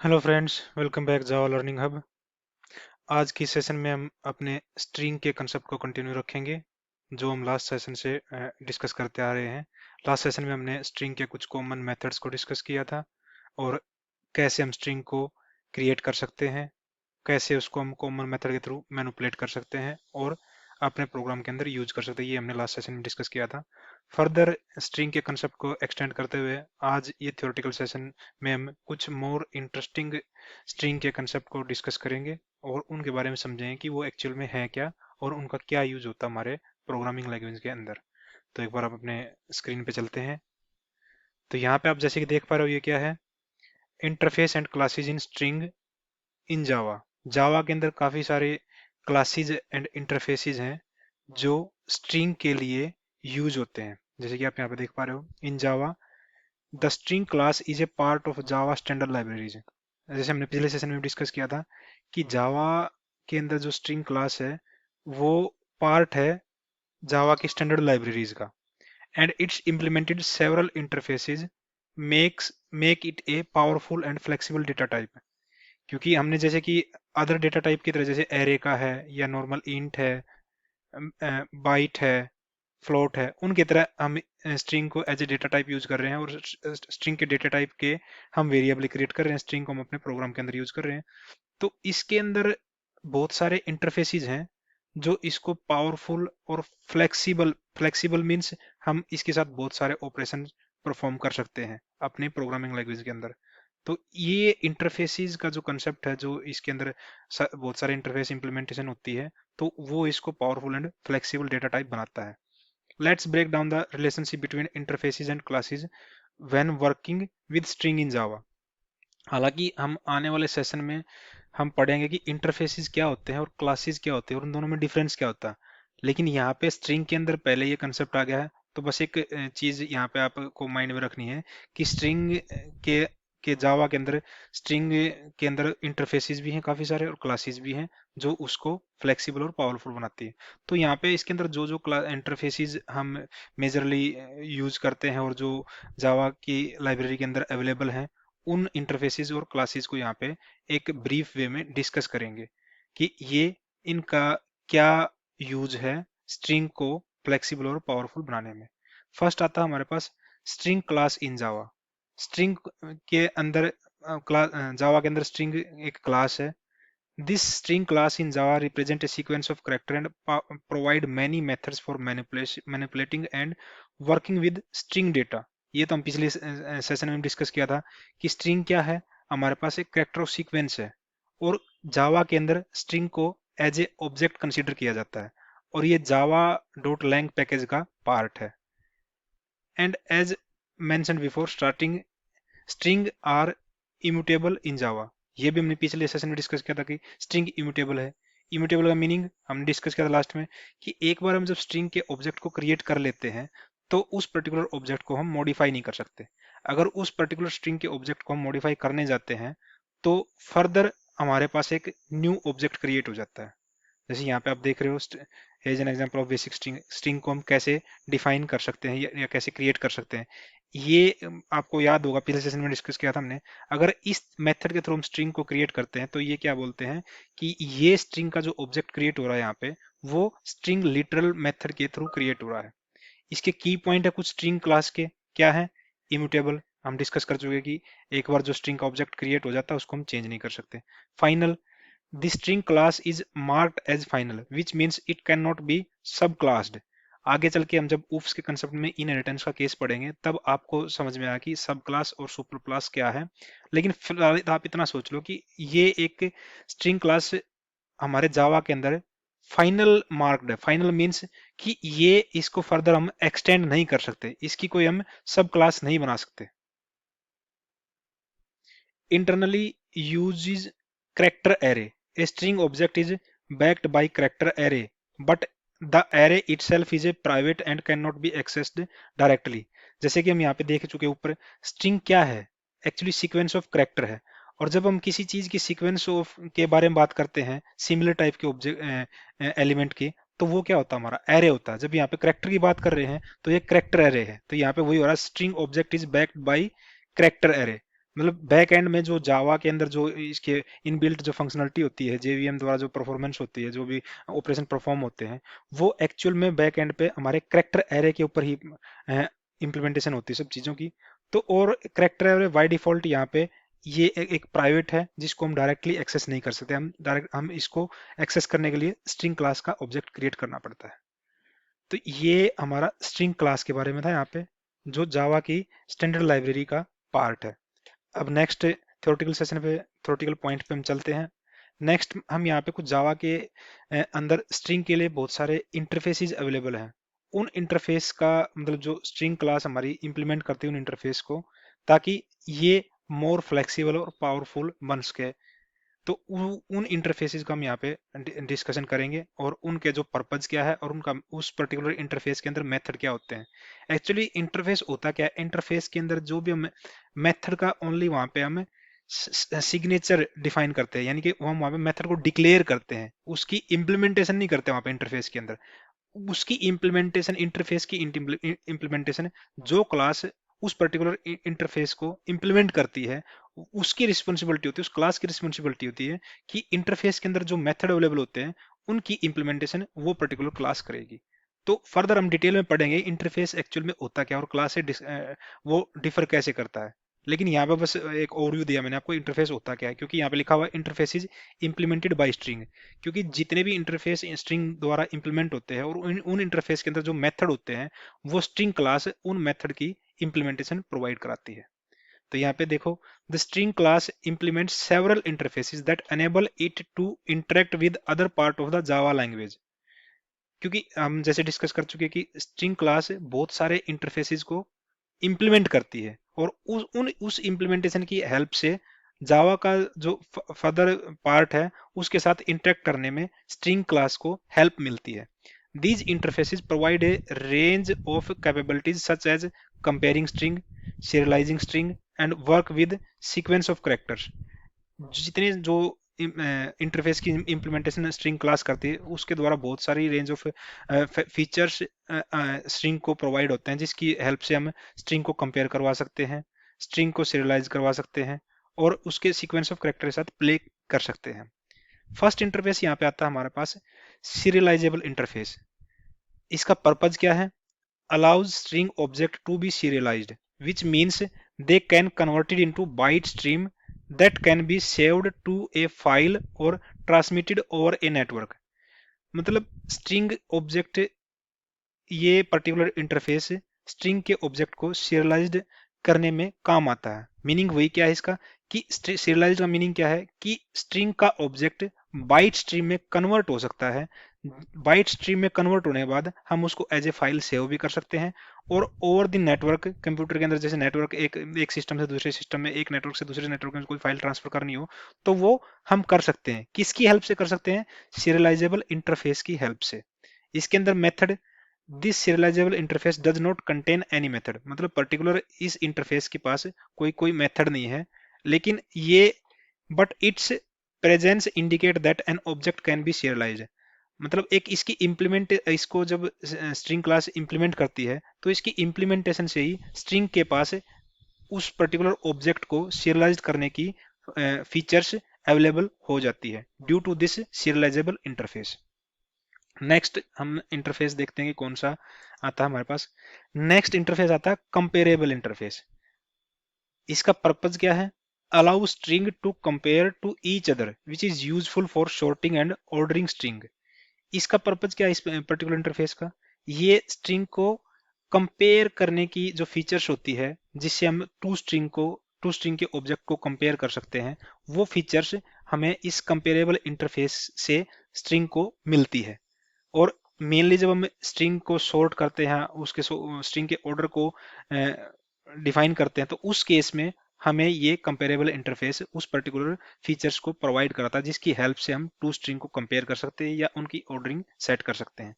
Hello friends, welcome back जावा learning hub. आज की session में हम अपने स्ट्रिंग के कंसेप्ट को कंटिन्यू रखेंगे जो हम लास्ट सेशन से डिस्कस करते आ रहे हैं। लास्ट सेशन में हमने स्ट्रिंग के कुछ कॉमन मेथड्स को डिस्कस किया था और कैसे हम स्ट्रिंग को क्रिएट कर सकते हैं, कैसे उसको हम कॉमन मेथड के थ्रू मैनिपुलेट कर सकते हैं और अपने प्रोग्राम के अंदर यूज कर सकते हैं। ये हमने लास्ट सेशन में डिस्कस किया था। फर्दर स्ट्रिंग के कंसेप्ट को एक्सटेंड करते हुए आज ये थ्योरेटिकल सेशन में हम कुछ मोर इंटरेस्टिंग स्ट्रिंग के कंसेप्ट को डिस्कस करेंगे और उनके बारे में समझेंगे कि वो एक्चुअल में है क्या और उनका क्या यूज होता है हमारे प्रोग्रामिंग लैंग्वेज के अंदर। तो एक बार आप अपने स्क्रीन पे चलते हैं। तो यहाँ पे आप जैसे कि देख पा रहे हो, ये क्या है? Interface and classes in string in Java. Java के अंदर काफी सारे क्लासेस एंड इंटरफेसेस हैं जो स्ट्रिंग के लिए यूज होते हैं। जैसे कि आप यहाँ पे देख पा रहे हो, in Java the string class is a part of Java standard libraries. जैसे हमने पिछले सेशन में डिस्कस किया था कि जावा के अंदर जो स्ट्रिंग क्लास है वो पार्ट है जावा की स्टैंडर्ड लाइब्रेरीज का। And it's implemented several interfaces makes make it a powerful and flexible data type. क्योंकि हमने जैसे कि अदर डेटा टाइप की तरह जैसे एरे का है या नॉर्मल इंट है, बाइट है, फ्लोट है, उनकी तरह हम स्ट्रिंग को as a data type use कर रहे हैं और स्ट्रिंग के डेटा टाइप के हम वेरिएबल क्रिएट कर रहे हैं, स्ट्रिंग को हम अपने प्रोग्राम के अंदर यूज कर रहे हैं। तो इसके अंदर बहुत सारे इंटरफेसेस हैं जो इसको पावरफुल और फ्लेक्सिबल फ्लेक्सिबल मीन्स हम इसके साथ बहुत सारे ऑपरेशन परफॉर्म कर सकते हैं अपने प्रोग्रामिंग लैंग्वेज के अंदर। तो ये इंटरफेसेस का जो कंसेप्ट है, जो इसके अंदर बहुत सारे इंटरफेस इंप्लीमेंटेशन होती है, तो वो इसको powerful and flexible data type बनाता है। Let's break down the relationship between interfaces and classes when working with string in Java. हालांकि हम आने वाले सेशन में हम पढ़ेंगे कि इंटरफेसेस क्या होते हैं और क्लासेस क्या होते हैं और उन दोनों में डिफरेंस क्या होता है। लेकिन यहाँ पे स्ट्रिंग के अंदर पहले ये कंसेप्ट आ गया है, तो बस एक चीज यहाँ पे आपको माइंड में रखनी है कि स्ट्रिंग के के जावा के अंदर स्ट्रिंग के अंदर इंटरफेसेस भी हैं काफी सारे और क्लासेस भी हैं जो उसको फ्लेक्सिबल और पावरफुल बनाती है। तो यहाँ पे इसके अंदर जो जो इंटरफेसेस हम मेजरली यूज करते हैं और जो जावा की लाइब्रेरी के अंदर अवेलेबल हैं, उन इंटरफेसेस और क्लासेस को यहाँ पे एक ब्रीफ वे में डिस्कस करेंगे कि ये इनका क्या यूज है स्ट्रिंग को फ्लेक्सिबल और पावरफुल बनाने में। फर्स्ट आता है हमारे पास string class in Java. String के अंदर जावा के अंदर स्ट्रिंग एक क्लास है। This string class in Java represent a sequence of character and provide many methods for manipulating and working with string data. ये तो हम पिछले सेशन में डिस्कस किया था कि स्ट्रिंग क्या है। हमारे पास एक कैरेक्टर ऑफ सीक्वेंस है और जावा के अंदर स्ट्रिंग को एज ए ऑब्जेक्ट कंसीडर किया जाता है और ये जावा डॉट लैंग पैकेज का पार्ट है। And as mentioned before starting string are immutable in Java. ये भी हमने पिछले सेशन में डिस्कस किया था कि स्ट्रिंग इम्यूटेबल है। इम्यूटेबल का मीनिंग हमने डिस्कस किया था लास्ट में कि एक बार हम जब स्ट्रिंग के ऑब्जेक्ट को क्रिएट कर लेते हैं तो उस पर्टिकुलर ऑब्जेक्ट को हम मॉडिफाई नहीं कर सकते। अगर उस पर्टिकुलर स्ट्रिंग के ऑब्जेक्ट को हम मॉडिफाई करने जाते हैं तो फर्दर हमारे पास एक न्यू ऑब्जेक्ट क्रिएट हो जाता है। जैसे यहाँ पे आप देख रहे हो, as an example of basic string, string को हम कैसे डिफाइन कर सकते हैं या कैसे क्रिएट कर सकते हैं। ये आपको याद होगा पिछले सेशन में डिस्कस किया था हमने। अगर इस मेथड के थ्रू हम स्ट्रिंग को क्रिएट करते हैं तो ये क्या बोलते हैं कि ये स्ट्रिंग का जो ऑब्जेक्ट क्रिएट हो रहा है यहाँ पे वो स्ट्रिंग लिटरल मेथड के थ्रू क्रिएट हो रहा है। इसके की पॉइंट है कुछ स्ट्रिंग क्लास के, क्या है? इम्यूटेबल, हम डिस्कस कर चुके कि एक बार जो स्ट्रिंग का ऑब्जेक्ट क्रिएट हो जाता है उसको हम चेंज नहीं कर सकते। Final, the string class is marked as final which means it cannot be subclassed। आगे चल के हम जब उफ्स के कंसेप्ट में इनहेरिटेंस का केस पढ़ेंगे तब आपको समझ में आया कि सब क्लास और सुपर क्लास क्या है। लेकिन फिलहाल आप इतना सोच लो कि ये एक स्ट्रिंग क्लास हमारे जावा के अंदर फाइनल मार्क्ड है। फाइनल मीन्स कि ये इसको फर्दर हम एक्सटेंड नहीं कर सकते, इसकी कोई हम सब क्लास नहीं बना सकते। Internally uses character array. A string object is backed by character array, but the array itself is a private and cannot be accessed directly। जैसे कि हम यहाँ पे देख चुके ऊपर, स्ट्रिंग क्या है? एक्चुअली सीक्वेंस ऑफ कैरेक्टर है। और जब हम किसी चीज की सीक्वेंस ऑफ के बारे में बात करते हैं, सिमिलर टाइप के ऑब्जेक्ट एलिमेंट की, तो वो क्या होता है? हमारा एरे होता है। जब यहाँ पे कैरेक्टर की बात कर रहे हैं तो ये कैरेक्टर एरे है। तो यहाँ पे वही हो रहा है, string object is backed by character array. मतलब बैक एंड में जो जावा के अंदर जो इसके इनबिल्ट जो फंक्शनलिटी होती है, जेवीएम द्वारा जो परफॉर्मेंस होती है, जो भी ऑपरेशन परफॉर्म होते हैं, वो एक्चुअल में बैक एंड पे हमारे करेक्टर एरे के ऊपर ही इम्प्लीमेंटेशन होती है सब चीज़ों की। तो और करेक्टर एरे बाय डिफॉल्ट यहाँ पे ये एक प्राइवेट है जिसको हम डायरेक्टली एक्सेस नहीं कर सकते। हम इसको एक्सेस करने के लिए स्ट्रिंग क्लास का ऑब्जेक्ट क्रिएट करना पड़ता है। तो ये हमारा स्ट्रिंग क्लास के बारे में था यहाँ पे, जो जावा की स्टैंडर्ड लाइब्रेरी का पार्ट है। अब नेक्स्ट थ्योरेटिकल सेशन पे, थ्योरेटिकल पॉइंट पे हम चलते हैं। नेक्स्ट हम यहाँ पे कुछ जावा के अंदर स्ट्रिंग के लिए बहुत सारे इंटरफेसेस अवेलेबल हैं। उन इंटरफेस का मतलब जो स्ट्रिंग क्लास हमारी इंप्लीमेंट करती है उन इंटरफेस को, ताकि ये मोर फ्लेक्सिबल और पावरफुल बन सके। तो उन इंटरफेसेस का हम यहाँ पे डिस्कशन करेंगे और उनके जो पर्पज क्या है और उनका उस पर्टिकुलर इंटरफेस के अंदर मेथड क्या होते हैं। एक्चुअली इंटरफेस होता क्या है, इंटरफेस के अंदर जो भी हम मेथड का ओनली वहाँ पे हम सिग्नेचर डिफाइन करते हैं, यानी कि हम वहाँ पे मेथड को डिक्लेयर करते हैं, उसकी इम्प्लीमेंटेशन नहीं करते वहाँ पे इंटरफेस के अंदर। उसकी इम्प्लीमेंटेशन, इंटरफेस की इम्प्लीमेंटेशन जो क्लास उस पर्टिकुलर इंटरफेस को इम्प्लीमेंट करती है, उसकी रिस्पॉन्सिबिलिटी होती है, उस क्लास की रिस्पॉन्सिबिलिटी होती है कि इंटरफेस के अंदर जो मेथड अवेलेबल होते हैं उनकी इम्प्लीमेंटेशन वो पर्टिकुलर क्लास करेगी। तो फर्दर हम डिटेल में पढ़ेंगे इंटरफेस एक्चुअल में होता क्या और क्लास से वो डिफर कैसे करता है। लेकिन यहाँ पे बस एक ओवरव्यू दिया मैंने आपको इंटरफेस होता क्या है, क्योंकि यहाँ पे लिखा हुआ है interface is implemented by string. क्योंकि जितने भी इंटरफेस स्ट्रिंग द्वारा इंप्लीमेंट होते हैं और उन इंटरफेस के अंदर जो मेथड होते हैं, वो स्ट्रिंग क्लास उन मेथड की इंप्लीमेंटेशन प्रोवाइड कराती है। तो यहाँ पे देखो, the string class implements several interfaces that enable it to interact with other part of the Java language. क्योंकि हम जैसे डिस्कस कर चुके हैं कि स्ट्रिंग क्लास बहुत सारे इंटरफेसेस को इंप्लीमेंट करती है और उस इंप्लीमेंटेशन की हेल्प से जावा का जो फर्दर पार्ट है उसके साथ इंटरेक्ट करने में स्ट्रिंग क्लास को हेल्प मिलती है। These interfaces provide a range of capabilities such as comparing string, serializing string, and work with sequence of characters। जितने जो इंटरफेस की इम्प्लीमेंटेशन स्ट्रिंग क्लास करती है उसके द्वारा बहुत सारी रेंज ऑफ फीचर्स स्ट्रिंग को प्रोवाइड होते हैं, जिसकी हेल्प से हम स्ट्रिंग को कंपेयर करवा सकते हैं, स्ट्रिंग को सीरियलाइज करवा सकते हैं और उसके सीक्वेंस ऑफ करेक्टर के साथ प्ले कर सकते हैं। फर्स्ट इंटरफेस यहाँ पे आता है हमारे पास सीरियलाइजेबल इंटरफेस। इसका पर्पज क्या है? allows string object to be serialized, which means they can converted into byte stream that can be saved to a file or transmitted over a network। मतलब string object, ये particular interface string के object को serialised करने में काम आता है। Meaning वही क्या है इसका कि सीरियलाइज्ड का मीनिंग क्या है कि स्ट्रिंग का ऑब्जेक्ट बाइट स्ट्रीम में कन्वर्ट हो सकता है। बाइट स्ट्रीम में कन्वर्ट होने के बाद हम उसको एज ए फाइल सेव भी कर सकते हैं और ओवर द नेटवर्क, कंप्यूटर के अंदर जैसे नेटवर्क एक सिस्टम से दूसरे सिस्टम में, एक नेटवर्क से दूसरे नेटवर्क में कोई फाइल ट्रांसफर करनी हो तो वो हम कर सकते हैं। किसकी हेल्प से कर सकते हैं? सीरियलाइजेबल इंटरफेस की हेल्प से। इसके अंदर method, this serializable interface does not contain any method, मतलब पर्टिकुलर इस इंटरफेस के पास कोई कोई मेथड नहीं है, लेकिन ये but it's presence indicate that an object can be serialised. मतलब एक इसकी इम्प्लीमेंट, इसको जब स्ट्रिंग क्लास इंप्लीमेंट करती है तो इसकी इम्प्लीमेंटेशन से ही स्ट्रिंग के पास उस पर्टिकुलर ऑब्जेक्ट को सीरियलाइज करने की फीचर्स अवेलेबल हो जाती है due to this serializable interface. Next हम इंटरफेस देखते हैं कि कौन सा आता है हमारे पास। नेक्स्ट इंटरफेस आता है कंपेरेबल इंटरफेस। इसका पर्पज क्या है? Allow string to compare to each other which is useful for sorting and ordering string. इसका पर्पज क्या है इस पर्टिकुलर इंटरफेस का? ये स्ट्रिंग को कंपेयर करने की जो फीचर्स होती है, जिससे हम टू स्ट्रिंग के ऑब्जेक्ट को कंपेयर कर सकते हैं, वो फीचर्स हमें इस कंपेरेबल इंटरफेस से स्ट्रिंग को मिलती है। और मेनली जब हम स्ट्रिंग को सॉर्ट करते हैं, उसके स्ट्रिंग के ऑर्डर को डिफाइन करते हैं, तो उस केस में हमें ये कंपेरेबल इंटरफेस उस पर्टिकुलर फीचर्स को प्रोवाइड कराता है, जिसकी हेल्प से हम टू स्ट्रिंग को कंपेयर कर सकते हैं या उनकी ऑर्डरिंग सेट कर सकते हैं।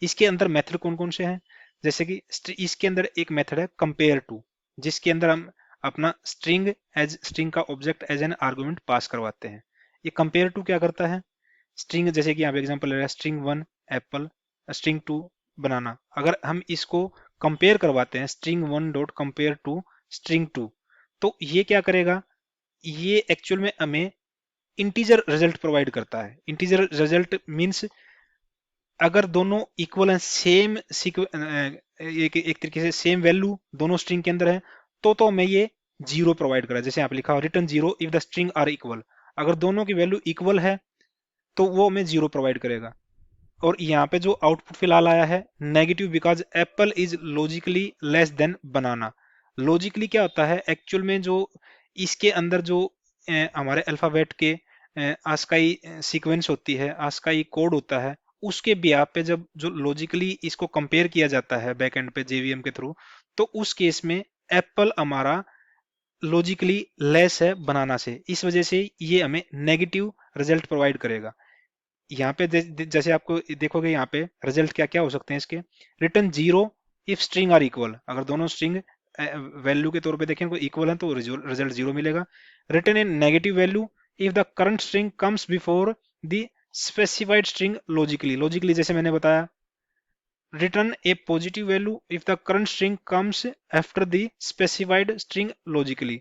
इसके अंदर मेथड कौन कौन से हैं? जैसे कि इसके अंदर एक मेथड है कंपेयर टू, जिसके अंदर हम अपना स्ट्रिंग का ऑब्जेक्ट एज एन आर्गुमेंट पास करवाते हैं। ये कंपेयर टू क्या करता है? स्ट्रिंग, जैसे कि यहाँ पे एग्जांपल ले रहा है स्ट्रिंग 1 एप्पल, स्ट्रिंग 2 बनाना, अगर हम इसको कंपेयर करवाते हैं string 1 dot compare to string 2, तो ये क्या करेगा, ये एक्चुअल में हमें इंटीजर रिजल्ट प्रोवाइड करता है। इंटीजर रिजल्ट मींस अगर दोनों इक्वल हैं, सेम एक तरीके से सेम वैल्यू दोनों स्ट्रिंग के अंदर है, तो हमें ये जीरो प्रोवाइड करा। जैसे यहाँ पे लिखा हो return zero if the string are equal, अगर दोनों की वैल्यू इक्वल है तो वो हमें जीरो प्रोवाइड करेगा। और यहाँ पे जो आउटपुट फिलहाल आया है negative, because Apple is logically less than banana. Logically क्या होता है एक्चुअल में, जो इसके अंदर जो हमारे अल्फाबेट के आस्काई सीक्वेंस होती है, आस्काई कोड होता है, उसके बिहाफ पे जब जो लॉजिकली इसको कंपेयर किया जाता है बैकएंड पे जेवीएम के थ्रू, तो उस केस में एप्पल हमारा लॉजिकली लेस है बनाना से, इस वजह से ये हमें नेगेटिव रिजल्ट प्रोवाइड करेगा। यहाँ पे जैसे आपको देखोगे यहाँ पे रिजल्ट क्या क्या हो सकते हैं इसके, return zero if string are equal, अगर दोनों स्ट्रिंग वैल्यू के तौर पे देखें कोई इक्वल है तो रिजल्ट जीरो मिलेगा। Return in negative value if the current string comes before the specified string logically, logically जैसे मैंने बताया। Return A positive value if the current string comes after the specified string logically,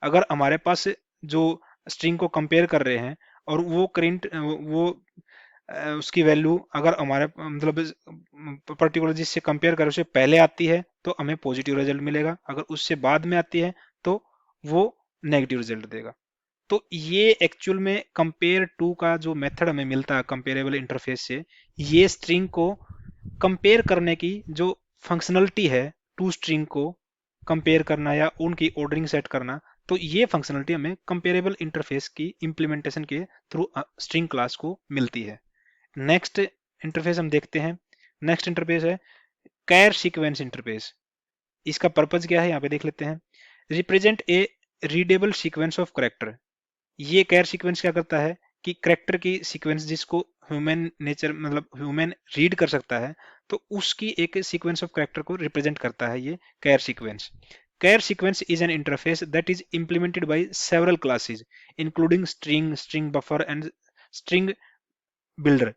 अगर हमारे पास जो string को compare कर रहे हैं और वो करेंट वो उसकी वैल्यू अगर हमारे मतलब पर्टिकुलर जिससे कंपेयर करें उससे पहले आती है तो हमें पॉजिटिव रिजल्ट मिलेगा, अगर उससे बाद में आती है तो वो नेगेटिव रिजल्ट देगा। तो ये एक्चुअल में कंपेयर टू का जो मेथड हमें मिलता है कंपेरेबल इंटरफेस से, ये स्ट्रिंग को कंपेयर करने की जो फंक्शनलिटी है, टू स्ट्रिंग को कंपेयर करना या उनकी ऑर्डरिंग सेट करना, तो ये फंक्शनलिटी हमें कंपेरेबल इंटरफेस की इंप्लीमेंटेशन के थ्रू स्ट्रिंग क्लास को मिलती है। नेक्स्ट इंटरफेस हम देखते हैं। नेक्स्ट इंटरफेस है कैर सीक्वेंस इंटरफेस। इसका पर्पज क्या है यहाँ पे देख लेते हैं। Represent a readable sequence of character. ये कैर सीक्वेंस क्या करता है कि करेक्टर की सीक्वेंस जिसको ह्यूमन नेचर मतलब ह्यूमन रीड कर सकता है, तो उसकी एक सीक्वेंस ऑफ करेक्टर को रिप्रेजेंट करता है ये char sequence. Char sequence is an interface that is implemented by several classes including string, string buffer and string builder।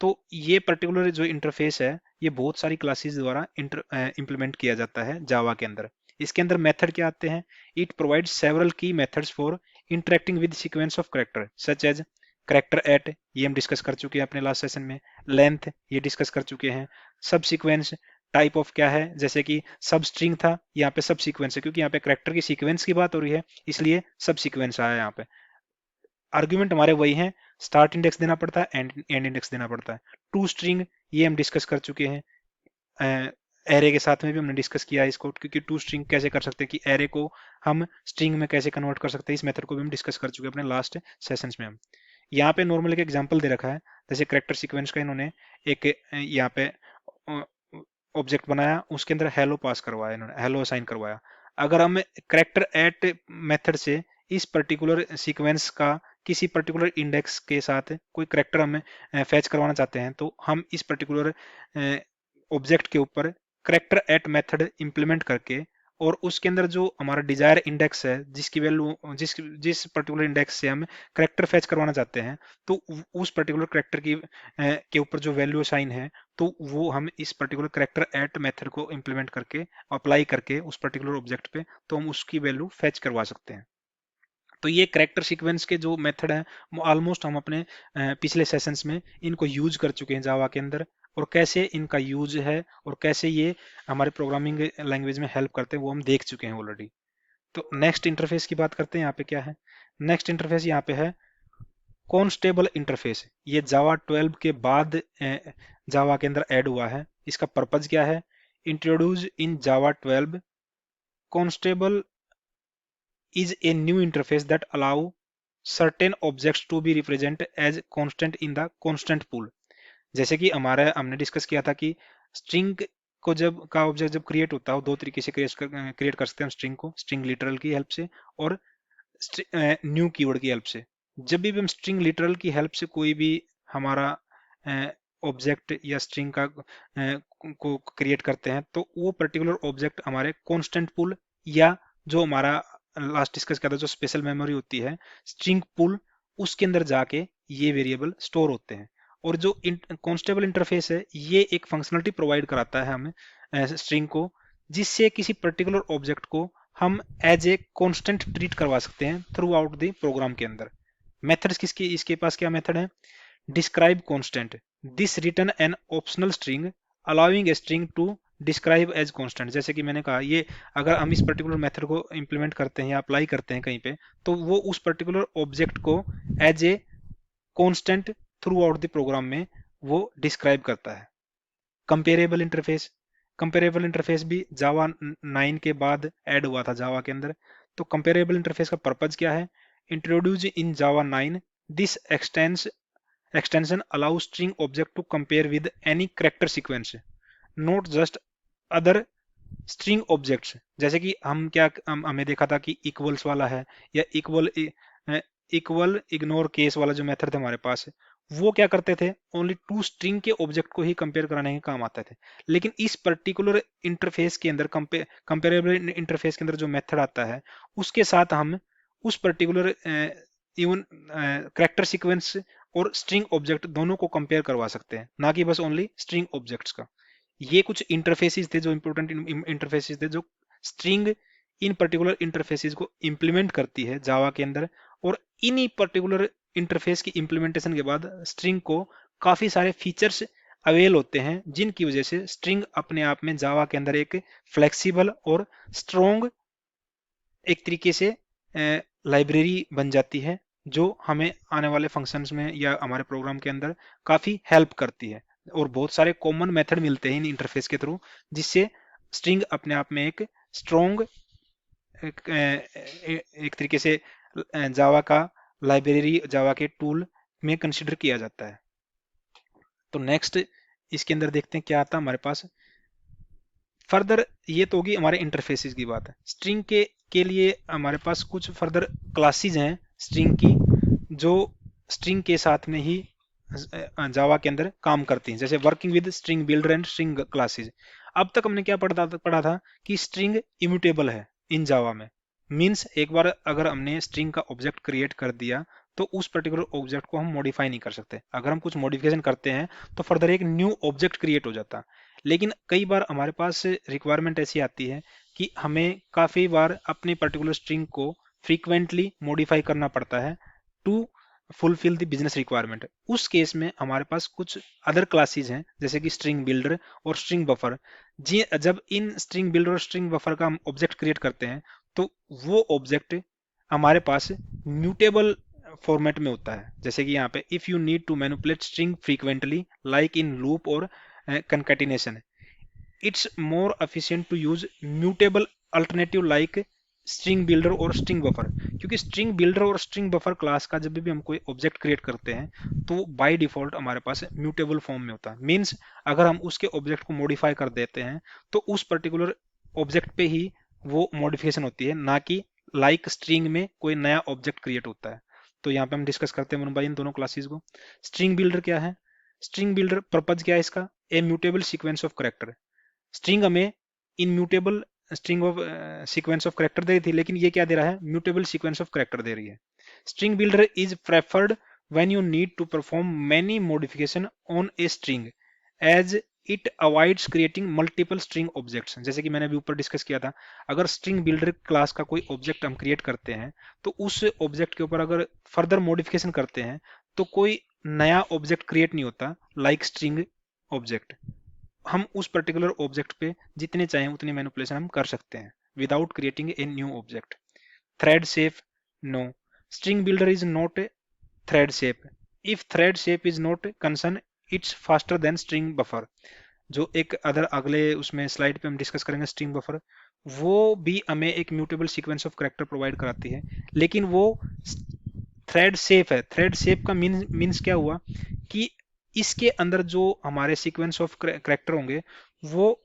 तो ये पर्टिकुलर जो इंटरफेस है ये बहुत सारी क्लासेस द्वारा इंप्लीमेंट किया जाता है जावा के अंदर। इसके अंदर मेथड क्या आते हैं, it provide several key methods for interacting with sequence of character such as character at, ये हम डिस्कस कर चुके हैं अपने लास्ट सेशन में। लेंथ ये डिस्कस कर चुके हैं। सब सीक्वेंस टाइप ऑफ क्या है, जैसे कि सब स्ट्रिंग था, यहाँ पे सब सीक्वेंस है क्योंकि यहाँ पे करेक्टर की सीक्वेंस की बात हो रही है इसलिए सब सीक्वेंस आया यहाँ पे। आर्ग्यूमेंट हमारे वही हैं, स्टार्ट इंडेक्स देना पड़ता है, एंड इंडेक्स देना पड़ता है। टू स्ट्रिंग ये हम डिस्कस कर चुके हैं, एरे के साथ में भी हमने डिस्कस किया है इसको, क्योंकि टू स्ट्रिंग कैसे कर सकते हैं कि एरे को हम स्ट्रिंग में कैसे कन्वर्ट कर सकते हैं, इस मेथड को भी हम डिस्कस कर चुके हैं अपने लास्ट सेशंस में। हम यहाँ पे नॉर्मल एक एग्जांपल दे रखा है, जैसे करेक्टर सीक्वेंस का इन्होंने एक यहाँ पे ऑब्जेक्ट बनाया, उसके अंदर हेलो पास करवाया, इन्होंने हेलो असाइन करवाया। अगर हम करेक्टर एट मेथड से इस पर्टिकुलर सीक्वेंस का किसी पर्टिकुलर इंडेक्स के साथ कोई करेक्टर हमें फैच करवाना चाहते हैं, तो हम इस पर्टिकुलर ऑब्जेक्ट के ऊपर करेक्टर एट मेथड इंप्लीमेंट करके और उसके अंदर जो हमारा डिजायर इंडेक्स है जिसकी वैल्यू जिस पर्टिकुलर इंडेक्स से हम करेक्टर फैच करवाना चाहते हैं, तो उस पर्टिकुलर करेक्टर की के ऊपर जो वैल्यू साइन है, तो वो हम इस पर्टिकुलर करेक्टर एट मेथड को इंप्लीमेंट करके अप्लाई करके उस पर्टिकुलर ऑब्जेक्ट पे तो हम उसकी वैल्यू फैच करवा सकते हैं। तो ये करेक्टर सीक्वेंस के जो मेथड है ऑलमोस्ट हम अपने पिछले सेशंस में इनको यूज कर चुके हैं जावा के अंदर, और कैसे इनका यूज है और कैसे ये हमारे प्रोग्रामिंग लैंग्वेज में हेल्प करते हैं वो हम देख चुके हैं ऑलरेडी। तो नेक्स्ट इंटरफेस की बात करते हैं, यहाँ पे क्या है। नेक्स्ट इंटरफेस यहाँ पे है कॉन्स्टेबल इंटरफेस। ये जावा 12 के बाद जावा के अंदर ऐड हुआ है। इसका पर्पज क्या है, introduce in Java 12 constable is a new interface that allow certain objects to be represented as constant in the constant pool। जैसे कि हमारा हमने डिस्कस किया था कि स्ट्रिंग को जब का ऑब्जेक्ट जब क्रिएट होता है, दो तरीके से क्रिएट कर सकते हैं हम स्ट्रिंग को, स्ट्रिंग लिटरल की हेल्प से और न्यू कीवर्ड की हेल्प से। जब भी हम स्ट्रिंग लिटरल की हेल्प से कोई भी हमारा ऑब्जेक्ट या स्ट्रिंग का को क्रिएट करते हैं, तो वो पर्टिकुलर ऑब्जेक्ट हमारे कॉन्स्टेंट पूल या जो हमारा लास्ट डिस्कस किया था जो स्पेशल मेमोरी होती है स्ट्रिंग पूल, उसके अंदर जाके ये वेरिएबल स्टोर होते हैं। और जो कॉन्स्टेबल इंटरफेस है ये एक फंक्शनलिटी प्रोवाइड कराता है हमें स्ट्रिंग को, जिससे किसी पर्टिकुलर ऑब्जेक्ट को हम एज ए कांस्टेंट ट्रीट करवा सकते हैं थ्रू आउट द प्रोग्राम के अंदर। मेथड्स किसकी, इसके पास क्या मेथड है? Describe constant, this return an optional string allowing a string to describe as constant. जैसे कि मैंने कहा, ये अगर हम इस पर्टिकुलर मेथड को इंप्लीमेंट करते हैं या अप्लाई करते हैं कहीं पे, तो वो उस पर्टिकुलर ऑब्जेक्ट को as a constant throughout the program में वो डिस्क्राइब करता है। कंपेरेबल इंटरफेस, कंपेरेबल इंटरफेस भी जावा 9 के बाद ऐड हुआ था जावा के अंदर। तो कंपेरेबल इंटरफेस का पर्पज क्या है? Introduce in Java 9, this extension allows string object to compare with any character sequence, not just other string objects. जैसे कि हमें देखा था कि इक्वल्स वाला है या इक्वल इग्नोर केस वाला जो मेथड था हमारे पास, वो क्या करते थे? ओनली टू स्ट्रिंग के ऑब्जेक्ट को ही कंपेयर कराने के काम आते थे। लेकिन इस पर्टिकुलर इंटरफेस के अंदर, कंपेरेबल इंटरफेस के अंदर जो मेथड आता है, उसके साथ हम उस पर्टिकुलर इवन करेक्टर सीक्वेंस और स्ट्रिंग ऑब्जेक्ट दोनों को कंपेयर करवा सकते हैं, ना कि बस ओनली स्ट्रिंग ऑब्जेक्ट्स का। ये कुछ इंटरफेसेस थे, जो इंपॉर्टेंट इंटरफेसेस थे, जो स्ट्रिंग इन पर्टिकुलर इंटरफेसेस को इंप्लीमेंट करती है जावा के अंदर। और इन्हीं पर्टिकुलर इंटरफेस की इंप्लीमेंटेशन के बाद स्ट्रिंग को काफी सारे फीचर्स अवेल होते हैं, जिनकी वजह से स्ट्रिंग अपने आप में जावा के अंदर एक फ्लेक्सिबल और स्ट्रॉन्ग एक तरीके से लाइब्रेरी बन जाती है, जो हमें आने वाले फंक्शंस में या हमारे प्रोग्राम के अंदर काफी हेल्प करती है। और बहुत सारे कॉमन मेथड मिलते हैं इन इंटरफेस के थ्रू, जिससे स्ट्रिंग अपने आप में एक स्ट्रॉन्ग एक तरीके से जावा का लाइब्रेरी, जावा के टूल में कंसिडर किया जाता है। तो नेक्स्ट इसके अंदर देखते हैं क्या आता है हमारे पास फर्दर। ये तो होगी हमारे इंटरफेसेस की बात है। स्ट्रिंग के लिए हमारे पास कुछ फर्दर क्लासेस हैं स्ट्रिंग की, जो स्ट्रिंग के साथ में ही जावा के अंदर काम करती हैं, जैसे working with string builder and string classes. अब तक हमने क्या पढ़ा था कि स्ट्रिंग इम्यूटेबल है इन जावा में। मींस एक बार अगर हमने स्ट्रिंग का ऑब्जेक्ट क्रिएट कर दिया, तो उस पर्टिकुलर ऑब्जेक्ट को हम मॉडिफाई नहीं कर सकते। अगर हम कुछ मॉडिफिकेशन करते हैं तो फर्दर एक न्यू ऑब्जेक्ट क्रिएट हो जाता है। लेकिन कई बार हमारे पास रिक्वायरमेंट ऐसी आती है कि हमें काफी बार अपनी पर्टिकुलर स्ट्रिंग को फ्रीक्वेंटली मॉडिफाई करना पड़ता है to fulfil the business requirement. उस केस में हमारे पास कुछ अदर क्लासेस हैं, जैसे कि स्ट्रिंग बिल्डर और स्ट्रिंग बफर। जी, जब इन स्ट्रिंग बिल्डर और स्ट्रिंग बफर का हम ऑब्जेक्ट क्रिएट करते हैं, तो वो ऑब्जेक्ट हमारे पास म्यूटेबल फॉर्मेट में होता है। जैसे कि यहाँ पे if you need to manipulate string frequently like in loop और concatenation, it's more efficient to use mutable alternative like string builder और स्ट्रिंग बफर। क्योंकि स्ट्रिंग बिल्डर और स्ट्रिंग बफर क्लास का जब भी हम कोई ऑब्जेक्ट क्रिएट करते हैं, तो बाय डिफॉल्ट हमारे पास म्यूटेबल फॉर्म में होता है। मींस अगर हम उसके ऑब्जेक्ट को मॉडिफाई कर देते हैं, तो उस पर्टिकुलर ऑब्जेक्ट पे ही वो मॉडिफिकेशन होती है, ना कि लाइक स्ट्रिंग में कोई नया ऑब्जेक्ट क्रिएट होता है। तो यहाँ पे हम डिस्कस करते हैं भाई इन दोनों क्लासेस को। स्ट्रिंग बिल्डर क्या है? स्ट्रिंग बिल्डर पर्पज क्या है इसका? A mutable sequence of character. String हमें immutable string of sequence of character दे रही थी, लेकिन ये क्या दे रहा है? म्यूटेबल सीक्वेंस ऑफ करेक्टर दे रही है। String builder is preferred when you need to perform many modification on a string as it avoids creating multiple string objects. जैसे कि मैंने अभी ऊपर डिस्कस किया था, अगर स्ट्रिंग बिल्डर क्लास का कोई ऑब्जेक्ट हम क्रिएट करते हैं, तो उस ऑब्जेक्ट के ऊपर अगर फर्दर मॉडिफिकेशन करते हैं, तो कोई नया ऑब्जेक्ट क्रिएट नहीं होता लाइक स्ट्रिंग ऑब्जेक्ट। हम उस पर्टिकुलर ऑब्जेक्ट पे जितने चाहें उतनी मैनिपुलेशन हम कर सकते हैं without creating a new object. Thread safe, no, string builder is not a thread safe. If thread safe is not concern, it's faster than string buffer. जो एक अदर अगले उसमें स्लाइड पे हम डिस्कस करेंगे स्ट्रिंग बफर, वो भी हमें एक mutable sequence of character provide कराती है, लेकिन वो थ्रेड सेफ है। थ्रेड सेफ का मीन्स क्या हुआ कि इसके अंदर जो हमारे सीक्वेंस ऑफ करेक्टर होंगे, वो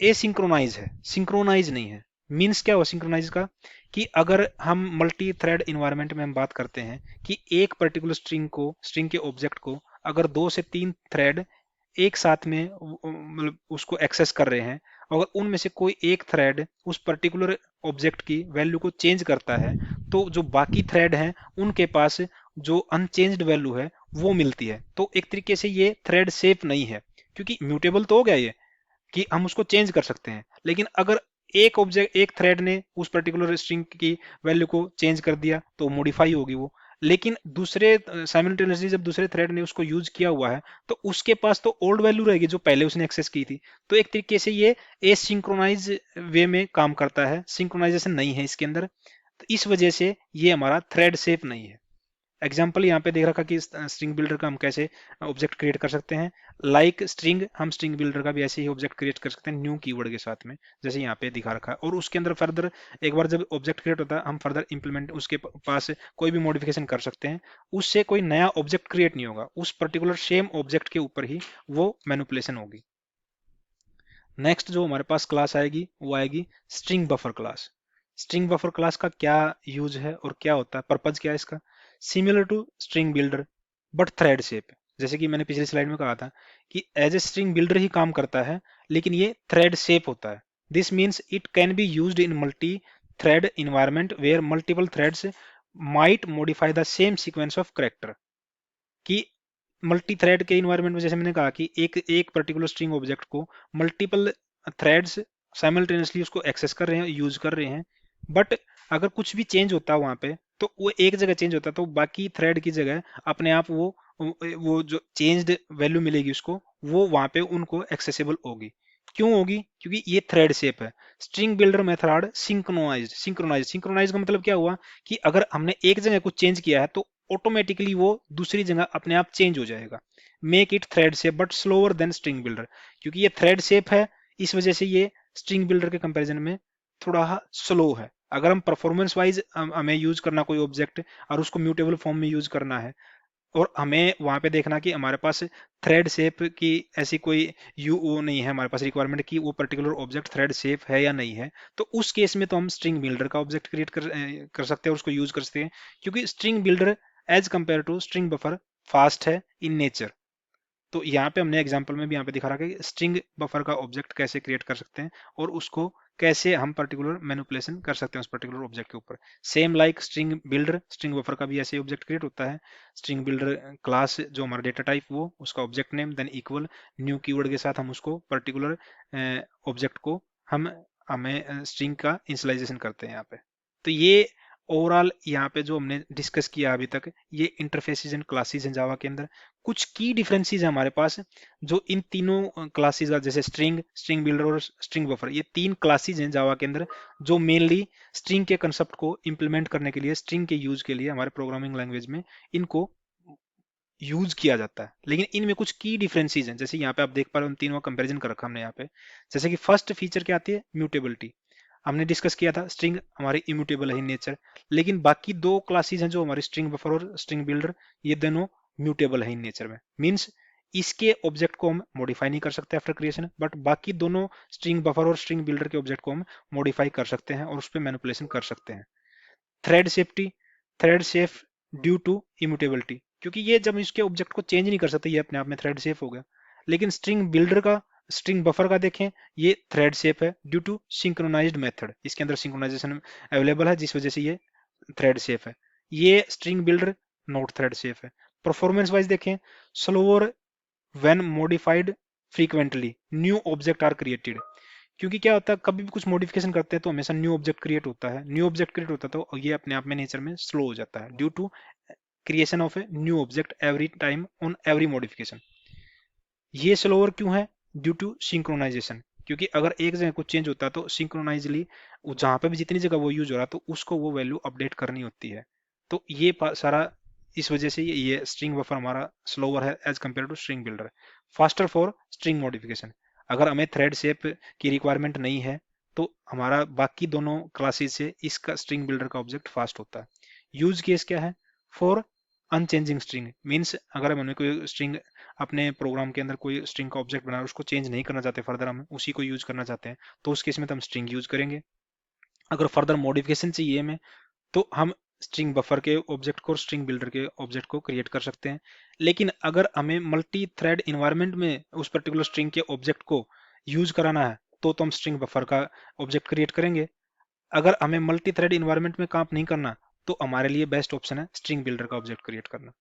एसिंक्रोनाइज है, सिंक्रोनाइज नहीं है। मीन्स क्या हुआ सिंक्रोनाइज का? कि अगर हम मल्टी थ्रेड इन्वायरमेंट में हम बात करते हैं कि एक पर्टिकुलर स्ट्रिंग के ऑब्जेक्ट को अगर 2 से 3 थ्रेड एक साथ में मतलब उसको एक्सेस कर रहे हैं, अगर उनमें से कोई एक थ्रेड उस पर्टिकुलर ऑब्जेक्ट की वैल्यू को चेंज करता है, तो जो बाकी थ्रेड हैं उनके पास जो अनचेंज्ड वैल्यू है वो मिलती है। तो एक तरीके से ये थ्रेड सेफ नहीं है, क्योंकि म्यूटेबल तो हो गया ये कि हम उसको चेंज कर सकते हैं, लेकिन अगर एक ऑब्जेक्ट, एक थ्रेड ने उस पर्टिकुलर स्ट्रिंग की वैल्यू को चेंज कर दिया तो मॉडिफाई होगी वो। लेकिन दूसरे साइमल्टेनियसली जब दूसरे थ्रेड ने उसको यूज किया हुआ है तो उसके पास तो ओल्ड वैल्यू रहेगी जो पहले उसने एक्सेस की थी। तो एक तरीके से ये एसिंक्रोनाइज वे में काम करता है, सिंक्रोनाइजेशन नहीं है इसके अंदर। तो इस वजह से ये हमारा थ्रेड सेफ नहीं है। एग्जाम्पल यहाँ पे देख रखा कि स्ट्रिंग बिल्डर का हम कैसे ऑब्जेक्ट क्रिएट कर सकते हैं। लाइक स्ट्रिंग, हम स्ट्रिंग बिल्डर का भी ऐसे ही ऑब्जेक्ट क्रिएट कर सकते हैं न्यू कीवर्ड के साथ में, जैसे यहाँ पे दिखा रखा है। और उसके अंदर फर्दर एक बार जब ऑब्जेक्ट क्रिएट होता है हम फर्दर इंप्लीमेंट उसके पास कोई भी मॉडिफिकेशन कर सकते हैं। उससे कोई नया ऑब्जेक्ट क्रिएट नहीं होगा, उस पर्टिकुलर सेम ऑब्जेक्ट के ऊपर ही वो मैनिपुलेशन होगी। नेक्स्ट जो हमारे पास क्लास आएगी वो आएगी string buffer class. String buffer class का क्या यूज है और क्या होता है, पर्पज क्या है इसका? Similar to string builder but thread safe. जैसे कि मैंने पिछली स्लाइड में कहा था कि एज ए स्ट्रिंग बिल्डर ही काम करता है, लेकिन ये थ्रेड शेप होता है। This means it can be used in multi thread environment where multiple threads might modify the same sequence of character. कि मल्टी थ्रेड के इन्वायरमेंट में जैसे मैंने कहा कि एक एक पर्टिकुलर स्ट्रिंग ऑब्जेक्ट को मल्टीपल थ्रेड्स साइमल्टेनियसली उसको एक्सेस कर रहे हैं, यूज कर रहे हैं। बट अगर कुछ भी चेंज होता है वहां पे तो वो एक जगह चेंज होता है तो बाकी थ्रेड की जगह अपने आप वो जो चेंज्ड वैल्यू मिलेगी उसको, वो वहां पे उनको एक्सेसिबल होगी। क्यों होगी? क्योंकि ये थ्रेड शेप है। String builder method synchronize synchronize synchronize का मतलब क्या हुआ कि अगर हमने एक जगह कुछ चेंज किया है तो ऑटोमेटिकली वो दूसरी जगह अपने आप चेंज हो जाएगा। Make it thread shape but slower then string builder. क्योंकि ये थ्रेड शेप है इस वजह से ये स्ट्रिंग बिल्डर के कंपैरिजन में थोड़ा स्लो है। अगर हम परफॉर्मेंस वाइज हमें यूज करना कोई ऑब्जेक्ट और उसको म्यूटेबल फॉर्म में यूज करना है और हमें वहां पे देखना कि हमारे पास थ्रेड शेप की ऐसी कोई यू वो नहीं है हमारे पास रिक्वायरमेंट कि वो पर्टिकुलर ऑब्जेक्ट थ्रेड शेप है या नहीं है, तो उस केस में तो हम स्ट्रिंग बिल्डर का ऑब्जेक्ट क्रिएट कर सकते हैं और उसको यूज कर सकते हैं। क्योंकि string builder as compare to string buffer fast है इन नेचर। तो यहाँ पे हमने एग्जांपल में भी यहाँ पे दिखा रखा है कि स्ट्रिंग बफर का ऑब्जेक्ट कैसे क्रिएट कर सकते हैं और उसको कैसे हम पर्टिकुलर मैनिपुलेशन कर सकते हैं उस पर्टिकुलर ऑब्जेक्ट के ऊपर। Same like string builder, string buffer का भी ऐसे ऑब्जेक्ट क्रिएट होता है। स्ट्रिंग बिल्डर क्लास जो हमारा डेटा टाइप वो उसका object name than equal new keyword के साथ हम उसको पर्टिकुलर ऑब्जेक्ट को हम हमें स्ट्रिंग का इनिशियलाइजेशन करते हैं यहाँ पे। तो ये ओवरऑल यहाँ पे जो हमने डिस्कस किया अभी तक ये इंटरफेसेस एंड क्लासेस हैं जावा के अंदर। कुछ की डिफरेंसेस है हमारे पास जो इन तीनों क्लासेस का, जैसे स्ट्रिंग, स्ट्रिंग बिल्डर और स्ट्रिंग बफर, ये तीन क्लासेस हैं जावा के अंदर जो मेनली स्ट्रिंग के कंसेप्ट को इंप्लीमेंट करने के लिए, स्ट्रिंग के यूज के लिए हमारे प्रोग्रामिंग लैंग्वेज में इनको यूज किया जाता है। लेकिन इनमें कुछ की डिफरेंसेस हैं, जैसे यहाँ पे आप देख पा रहे हो उन तीनों का कंपेरिजन कर रखा हमने यहाँ पे। जैसे कि फर्स्ट फीचर क्या आती है? म्यूटेबिलिटी। हमने डिस्कस किया था स्ट्रिंग हमारी इम्यूटेबल है इन नेचर, लेकिन बाकी दो क्लासेस हैं जो हमारी स्ट्रिंग बफर और स्ट्रिंग बिल्डर, ये दोनों म्यूटेबल है इन नेचर में। मींस इसके ऑब्जेक्ट को हम मॉडिफाई नहीं कर सकते आफ्टर क्रिएशन, बट बाकी दोनों स्ट्रिंग बफर और स्ट्रिंग बिल्डर के ऑब्जेक्ट को हम मॉडिफाई कर सकते हैं और उस पर मैनिपुलेशन कर सकते हैं। Thread safety, thread safe due to immutability, क्योंकि ये जब इसके ऑब्जेक्ट को चेंज नहीं कर सकते ये अपने आप में थ्रेड सेफ हो गया। लेकिन स्ट्रिंग बिल्डर का, स्ट्रिंग बफर का देखें, ये थ्रेड सेफ है ड्यू टू सिंक्रोनाइज्ड मेथड, इसके अंदर सिंक्रोनाइजेशन अवेलेबल है जिस वजह से ये थ्रेड सेफ है। ये string builder not thread safe है। परफॉर्मेंस वाइज देखें, slower when modified frequently new object are created. क्योंकि क्या होता है कभी भी कुछ मॉडिफिकेशन करते हैं तो हमेशा न्यू ऑब्जेक्ट क्रिएट होता है, न्यू ऑब्जेक्ट क्रिएट होता है तो ये अपने आप में नेचर में स्लो हो जाता है due to creation of a new object every time on every modification. ये स्लोअर क्यों है? Due to synchronization. क्योंकि अगर एक जगह कुछ चेंज होता है तो सिंक्रोनाइजली जहां पे भी जितनी जगह वो यूज हो रहा है तो उसको वो वैल्यू अपडेट करनी होती है। तो ये सारा इस वजह से ये स्ट्रिंग बफर हमारा स्लोअर है as compare to string builder. Faster for string modification. अगर हमें थ्रेड शेप की रिक्वायरमेंट नहीं है तो हमारा बाकी दोनों क्लासेस से इसका स्ट्रिंग बिल्डर का ऑब्जेक्ट फास्ट होता है। यूज केस क्या है? फॉर अनचेंजिंग स्ट्रिंग, मीन्स अगर हमने कोई स्ट्रिंग अपने प्रोग्राम के अंदर कोई स्ट्रिंग का ऑब्जेक्ट बना उसको चेंज नहीं करना चाहते, फर्दर हम उसी को यूज करना चाहते हैं तो उस केस में तो हम स्ट्रिंग यूज करेंगे। अगर फर्दर मॉडिफिकेशन चाहिए हमें तो हम स्ट्रिंग बफर के ऑब्जेक्ट को और स्ट्रिंग बिल्डर के ऑब्जेक्ट को क्रिएट कर सकते हैं। लेकिन अगर हमें मल्टी थ्रेड इन्वायरमेंट में उस पर्टिकुलर स्ट्रिंग के ऑब्जेक्ट को यूज कराना है तो हम स्ट्रिंग बफर का ऑब्जेक्ट क्रिएट करेंगे। अगर हमें मल्टी थ्रेड इन्वायरमेंट में काम नहीं करना तो हमारे लिए बेस्ट ऑप्शन है स्ट्रिंग बिल्डर का ऑब्जेक्ट क्रिएट करना।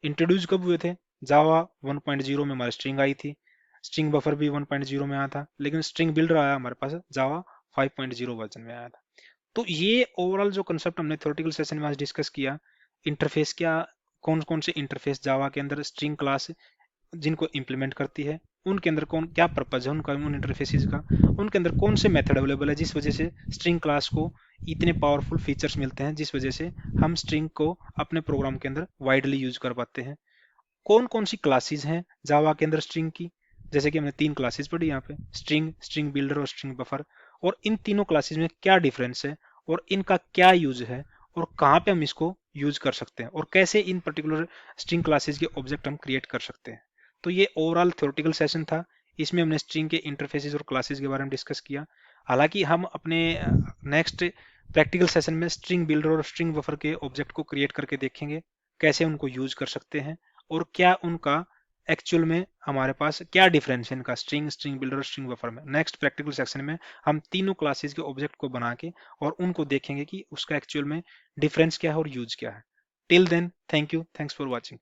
इंट्रोड्यूस कब हुए थे? जावा 1.0 में हमारी स्ट्रिंग आई थी, स्ट्रिंग बफर भी 1.0 में आया था, लेकिन स्ट्रिंग बिल्डर आया हमारे पास जावा 5.0 वर्जन में आया था। तो ये ओवरऑल जो कंसेप्ट हमने थ्योरेटिकल सेशन में आज डिस्कस किया, इंटरफेस क्या, कौन कौन से इंटरफेस जावा के अंदर स्ट्रिंग क्लास जिनको इंप्लीमेंट करती है, उनके अंदर कौन क्या पर्पज है उनका, उन इंटरफेसेस का, उनके अंदर कौन से मेथड अवेलेबल है जिस वजह से स्ट्रिंग क्लास को इतने पावरफुल फीचर्स मिलते हैं, जिस वजह से हम स्ट्रिंग को अपने प्रोग्राम के अंदर वाइडली यूज कर पाते हैं। कौन कौन सी क्लासेस हैं जावा के अंदर स्ट्रिंग की, जैसे कि हमने 3 क्लासेस पढ़ी यहाँ पे, स्ट्रिंग, स्ट्रिंग बिल्डर और स्ट्रिंग बफर, और इन तीनों क्लासेस में क्या डिफरेंस है और इनका क्या यूज है और कहाँ पे हम इसको यूज कर सकते हैं और कैसे इन पर्टिकुलर स्ट्रिंग क्लासेस के ऑब्जेक्ट हम क्रिएट कर सकते हैं। तो ये ओवरऑल थ्योरेटिकल सेशन था। इसमें हमने स्ट्रिंग के इंटरफेसेस और क्लासेस के बारे में डिस्कस किया। हालांकि हम अपने नेक्स्ट प्रैक्टिकल सेशन में स्ट्रिंग बिल्डर और स्ट्रिंग बफर के ऑब्जेक्ट को क्रिएट करके देखेंगे, कैसे उनको यूज कर सकते हैं और क्या उनका एक्चुअल में हमारे पास क्या डिफरेंस है इनका स्ट्रिंग, स्ट्रिंग बिल्डर और स्ट्रिंग बफर में। नेक्स्ट प्रैक्टिकल सेक्शन में हम तीनों क्लासेस के ऑब्जेक्ट को बना के और उनको देखेंगे कि उसका एक्चुअल में डिफरेंस क्या है और यूज क्या है। Till then, thank you, thanks for watching.